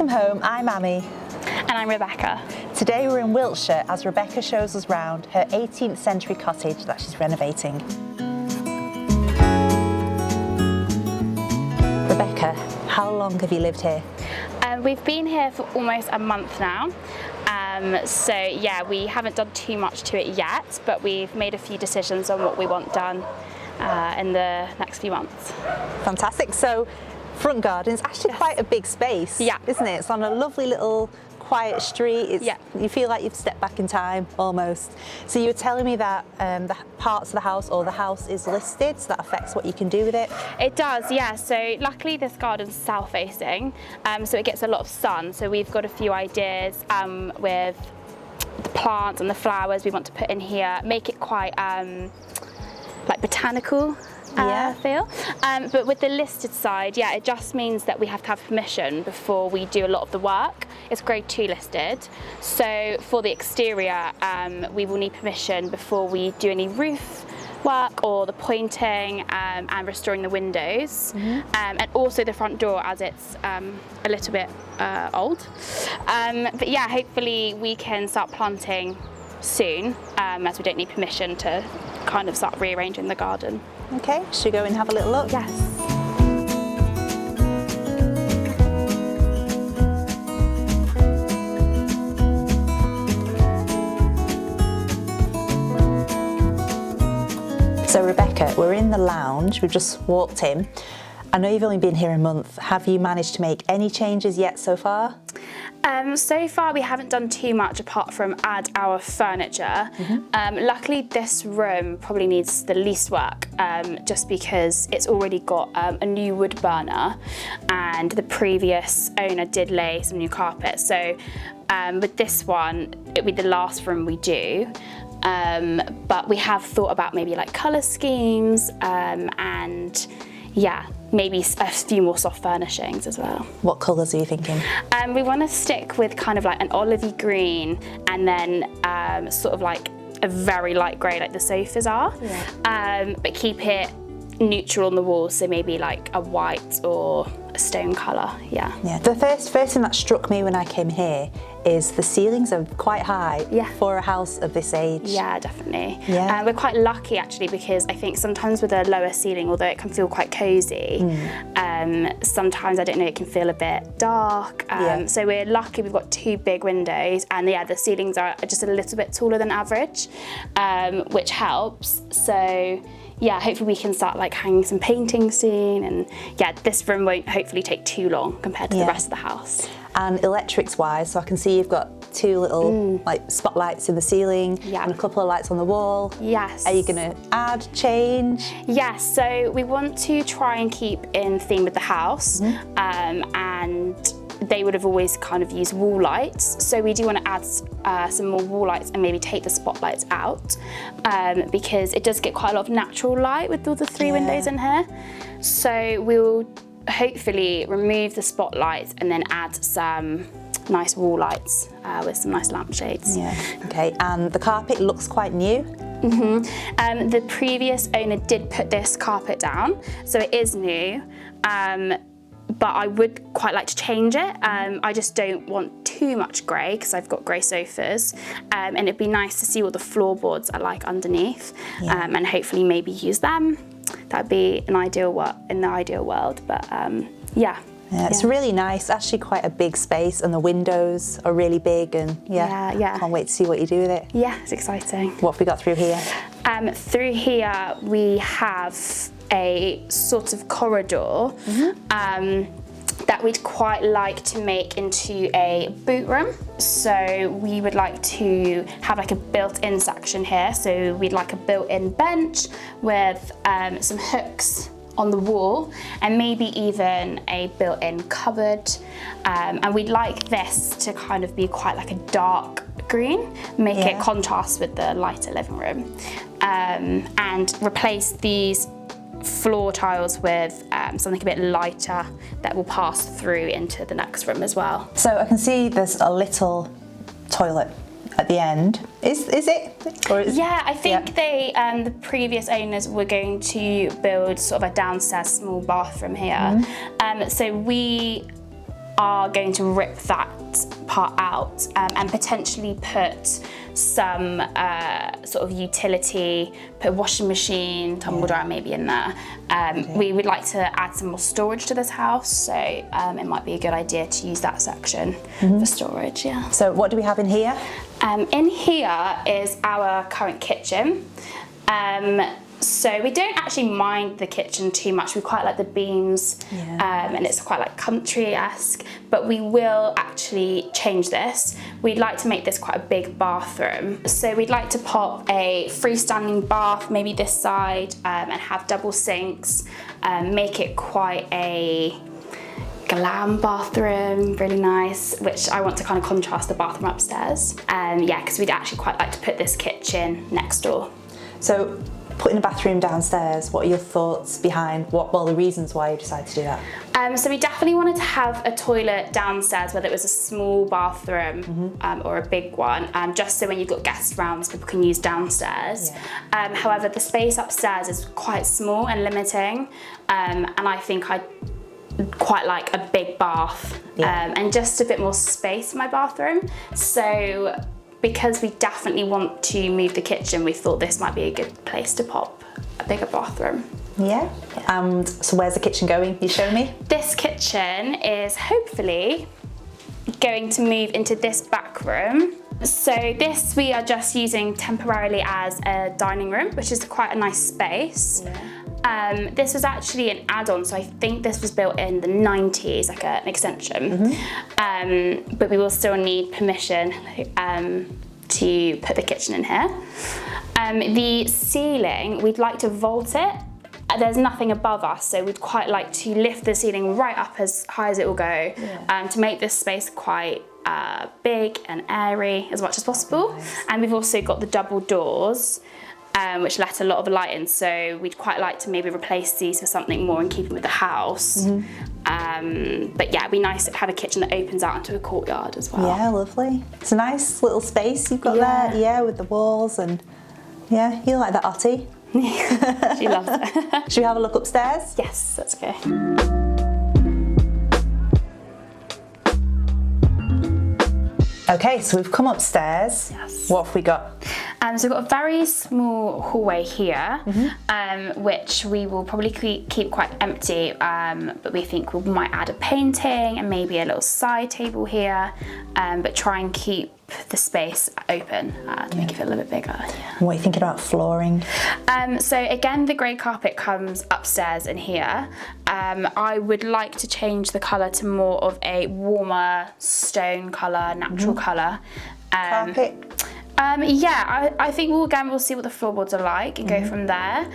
Welcome home, I'm Amy. And I'm Rebecca. Today we're in Wiltshire as Rebecca shows us round her 18th century cottage that she's renovating. Rebecca, how long have you lived here? We've been here for almost a month now. So yeah, we haven't done too much to it yet, but we've made a few decisions on what we want done in the next few months. Fantastic. So front garden is actually quite a big space, isn't it? It's on a lovely little quiet street. You feel like you've stepped back in time almost. So you were telling me that the parts of the house or the house is listed, so that affects what you can do with it? It does, yeah. So luckily this garden's south facing, so it gets a lot of sun. So we've got a few ideas with the plants and the flowers we want to put in here, make it quite like botanical feel. But with the listed side, it just means that we have to have permission before we do a lot of the work. It's grade 2 listed. So for the exterior, we will need permission before we do any roof work or the pointing and restoring the windows. And also the front door, as it's a little bit old. But yeah, hopefully we can start planting soon, as we don't need permission to kind of start rearranging the garden. Okay, should we go and have a little look? Yes. So Rebecca, we're in the lounge, we've just walked in. I know you've only been here a month. Have you managed to make any changes yet so far? So far we haven't done too much apart from add our furniture. Luckily this room probably needs the least work, just because it's already got a new wood burner and the previous owner did lay some new carpet. So with this one, it'll be the last room we do. But we have thought about maybe like colour schemes and maybe a few more soft furnishings as well. What colours are you thinking? We want to stick with kind of like an olivey green and then sort of like a very light grey like the sofas are, but keep it neutral on the walls, so maybe like a white or a stone colour. The first thing that struck me when I came here is the ceilings are quite high for a house of this age. Yeah, definitely. We're quite lucky actually, because I think sometimes with a lower ceiling, although it can feel quite cosy, sometimes I don't know, it can feel a bit dark. So we're lucky we've got 2 big windows, and the ceilings are just a little bit taller than average, which helps. So hopefully we can start like hanging some paintings soon, and this room won't hopefully take too long compared to the rest of the house. And electrics wise, so I can see you've got 2 little like spotlights in the ceiling and a couple of lights on the wall. Yes. Are you going to add, change? Yes, so we want to try and keep in theme with the house, and they would have always kind of used wall lights. So we do want to add some more wall lights and maybe take the spotlights out, because it does get quite a lot of natural light with all the 3 windows in here. So we'll hopefully remove the spotlights and then add some nice wall lights with some nice lampshades. Okay, and the carpet looks quite new. The previous owner did put this carpet down, so it is new. But I would quite like to change it. I just don't want too much grey because I've got grey sofas, and it'd be nice to see what the floorboards are like underneath, and hopefully maybe use them. That'd be in the ideal world, but it's really nice, actually quite a big space, and the windows are really big, and can't wait to see what you do with it. Yeah, it's exciting. What have we got through here? Through here we have a sort of corridor that we'd quite like to make into a boot room. So we would like to have like a built-in section here. So we'd like a built-in bench with some hooks on the wall, and maybe even a built-in cupboard. And we'd like this to kind of be quite like a dark green, make it contrast with the lighter living room, and replace these floor tiles with something a bit lighter that will pass through into the next room as well. So I can see there's a little toilet at the end. Is it? I think they, the previous owners were going to build sort of a downstairs small bathroom here. So we are going to rip that part out and potentially put some sort of utility, put a washing machine, tumble dryer maybe in there. We would like to add some more storage to this house, so it might be a good idea to use that section for storage, yeah. So what do we have in here? In here is our current kitchen. So we don't actually mind the kitchen too much. We quite like the beams, and it's quite like country-esque, but we will actually change this. We'd like to make this quite a big bathroom. So we'd like to pop a freestanding bath, maybe this side, and have double sinks, make it quite a glam bathroom, really nice, which I want to kind of contrast the bathroom upstairs. Yeah, because we'd actually quite like to put this kitchen next door. So putting a bathroom downstairs, what are your thoughts behind, the reasons why you decided to do that? So we definitely wanted to have a toilet downstairs, whether it was a small bathroom or a big one, just so when you've got guests around, people can use downstairs. However, the space upstairs is quite small and limiting, and I think I'd quite like a big bath and just a bit more space in my bathroom. So because we definitely want to move the kitchen, we thought this might be a good place to pop a bigger bathroom. Yeah, and so where's the kitchen going? You show me? This kitchen is hopefully going to move into this back room. So this we are just using temporarily as a dining room, which is quite a nice space. This was actually an add-on, so I think this was built in the 90s, like an extension. But we will still need permission to put the kitchen in here. The ceiling, we'd like to vault it. There's nothing above us, so we'd quite like to lift the ceiling right up as high as it will go to make this space quite big and airy as much as possible. And we've also got the double doors, which let a lot of light in, so we'd quite like to maybe replace these for something more in keeping with the house. But yeah, it'd be nice to have a kitchen that opens out into a courtyard as well. Yeah, lovely. It's a nice little space you've got there, with the walls, and you like that, Ottie? She loves it. Should we have a look upstairs? Yes, that's okay. Okay, so we've come upstairs. Yes. What have we got? So we've got a very small hallway here, which we will probably keep quite empty, but we think we might add a painting and maybe a little side table here, but try and keep the space open to make it feel a little bit bigger. What are you thinking about flooring? So again, the grey carpet comes upstairs in here. I would like to change the colour to more of a warmer stone colour, natural colour. Carpet? I think we'll see what the floorboards are like and go from there.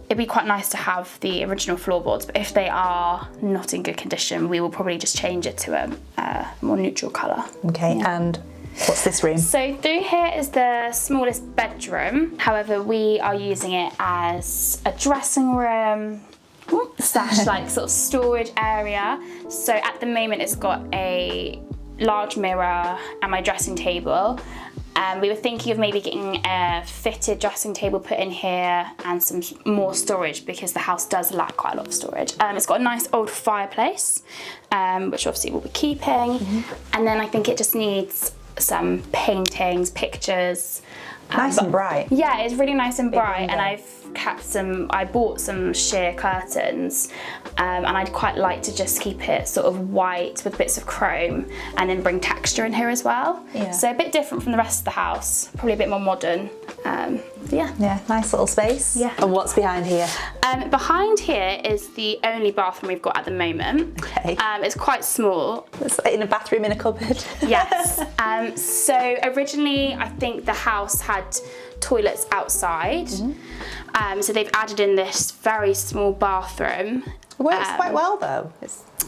It'd be quite nice to have the original floorboards, but if they are not in good condition, we will probably just change it to a more neutral colour. Okay, and what's this room? So through here is the smallest bedroom. However, we are using it as a dressing room / like sort of storage area. So at the moment it's got a large mirror and my dressing table. We were thinking of maybe getting a fitted dressing table put in here and some more storage because the house does lack quite a lot of storage. It's got a nice old fireplace, which obviously we'll be keeping. And then I think it just needs some paintings, pictures. Nice and bright. Yeah, it's really nice and bright, and I bought some sheer curtains, and I'd quite like to just keep it sort of white with bits of chrome and then bring texture in here as well. So a bit different from the rest of the house, probably a bit more modern. Yeah, nice little space. And what's behind here? Behind here is the only bathroom we've got at the moment. Okay. It's quite small. It's in a bathroom in a cupboard. Yes. So originally I think the house had toilets outside. So they've added in this very small bathroom. It works quite well though.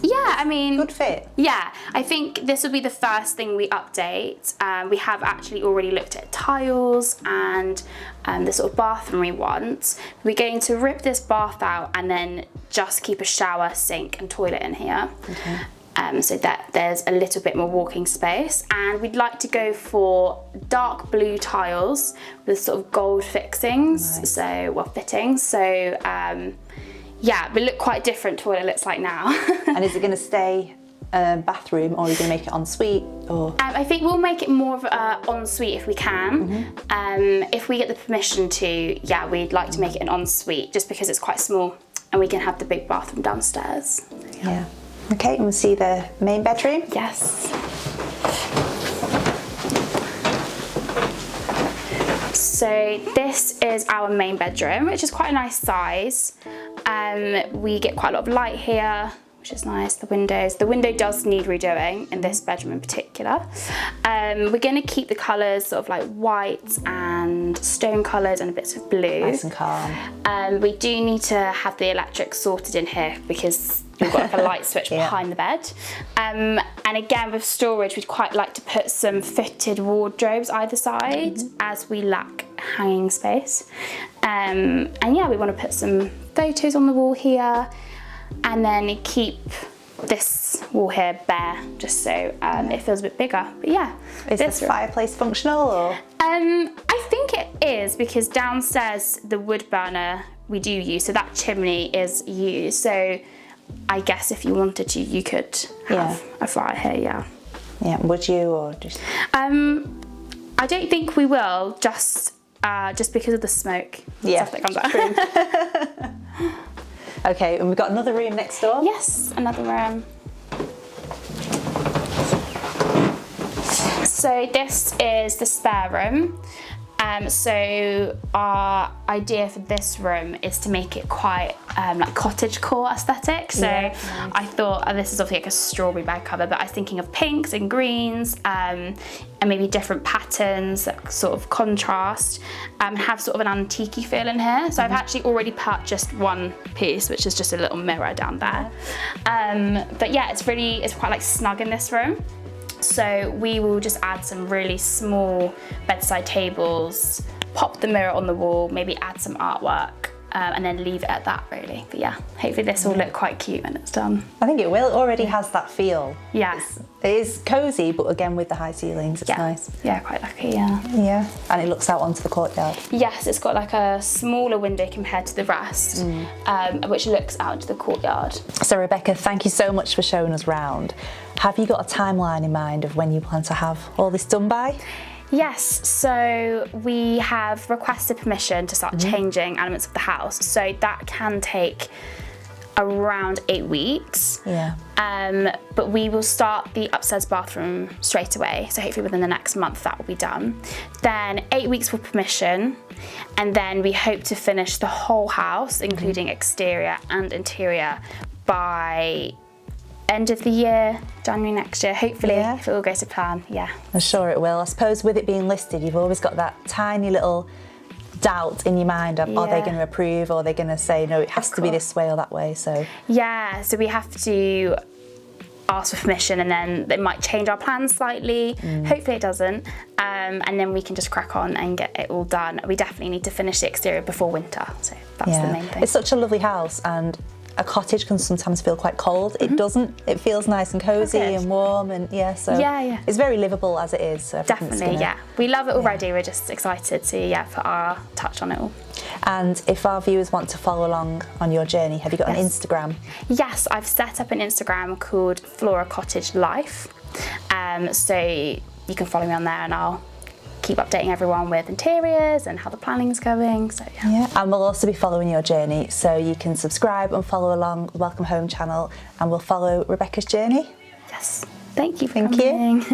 Yeah, I mean, good fit. Yeah, I think this will be the first thing we update. We have actually already looked at tiles and the sort of bathroom we want. We're going to rip this bath out and then just keep a shower, sink and toilet in here. So that there's a little bit more walking space, and we'd like to go for dark blue tiles with sort of gold fixings, fittings. So yeah, it will look quite different to what it looks like now. And is it going to stay bathroom, or are you going to make it ensuite? Or I think we'll make it more of an ensuite if we can. If we get the permission to, yeah, we'd like to make it an ensuite just because it's quite small and we can have the big bathroom downstairs. Yeah. Okay, and we'll see the main bedroom. Yes. So this is our main bedroom, which is quite a nice size. We get quite a lot of light here, which is nice. The window does need redoing in this bedroom in particular. We're going to keep the colours sort of like white and stone colours and a bit of blue. Nice and calm. We do need to have the electric sorted in here because we've got like a light switch behind the bed. And again, with storage, we'd quite like to put some fitted wardrobes either side as we lack hanging space. And yeah, we want to put some photos on the wall here and then keep this wall here bare just so it feels a bit bigger. But yeah. Is this fireplace functional or? I think it is because downstairs the wood burner we do use, so that chimney is used. So I guess if you wanted to, you could have a fire here, yeah. Yeah, would you or just? I don't think we will, just because of the smoke stuff that comes out. Okay, and we've got another room next door? Yes, another room. So this is the spare room. So our idea for this room is to make it quite like cottage core aesthetic. So I thought, this is obviously like a strawberry bag cover, but I was thinking of pinks and greens and maybe different patterns that sort of contrast and have sort of an antique-y feel in here. So I've actually already purchased one piece, which is just a little mirror down there. But yeah, it's quite like snug in this room. So we will just add some really small bedside tables, pop the mirror on the wall, maybe add some artwork, and then leave it at that really. But yeah, hopefully this will look quite cute when it's done. I think it will. It already has that feel. Yeah. It is cosy, but again with the high ceilings, it's nice. Yeah, quite lucky, yeah. Yeah, and it looks out onto the courtyard. Yes, it's got like a smaller window compared to the rest, which looks out into the courtyard. So Rebecca, thank you so much for showing us round. Have you got a timeline in mind of when you plan to have all this done by? Yes, so we have requested permission to start changing elements of the house. So that can take around 8 weeks. Yeah. But we will start the upstairs bathroom straight away. So hopefully within the next month that will be done. Then 8 weeks for permission. And then we hope to finish the whole house, including exterior and interior, by end of the year, January next year, hopefully, if it all goes to plan, I'm sure it will. I suppose with it being listed, you've always got that tiny little doubt in your mind of, are they going to approve, or are they going to say, no, it has to be this way or that way, so. Yeah, so we have to ask for permission and then it might change our plans slightly. Hopefully it doesn't. And then we can just crack on and get it all done. We definitely need to finish the exterior before winter, so that's the main thing. It's such a lovely house, and a cottage can sometimes feel quite cold. It doesn't. It feels nice and cosy and warm, and it's very livable as it is. So definitely, we love it already. We're just excited to put our touch on it all. And if our viewers want to follow along on your journey, have you got an Instagram? Yes, I've set up an Instagram called Flora Cottage Life. So you can follow me on there, and I'll keep updating everyone with interiors and how the planning's going. So and we'll also be following your journey, so you can subscribe and follow along the Welcome Home channel, and we'll follow Rebecca's journey. Yes, thank you for coming.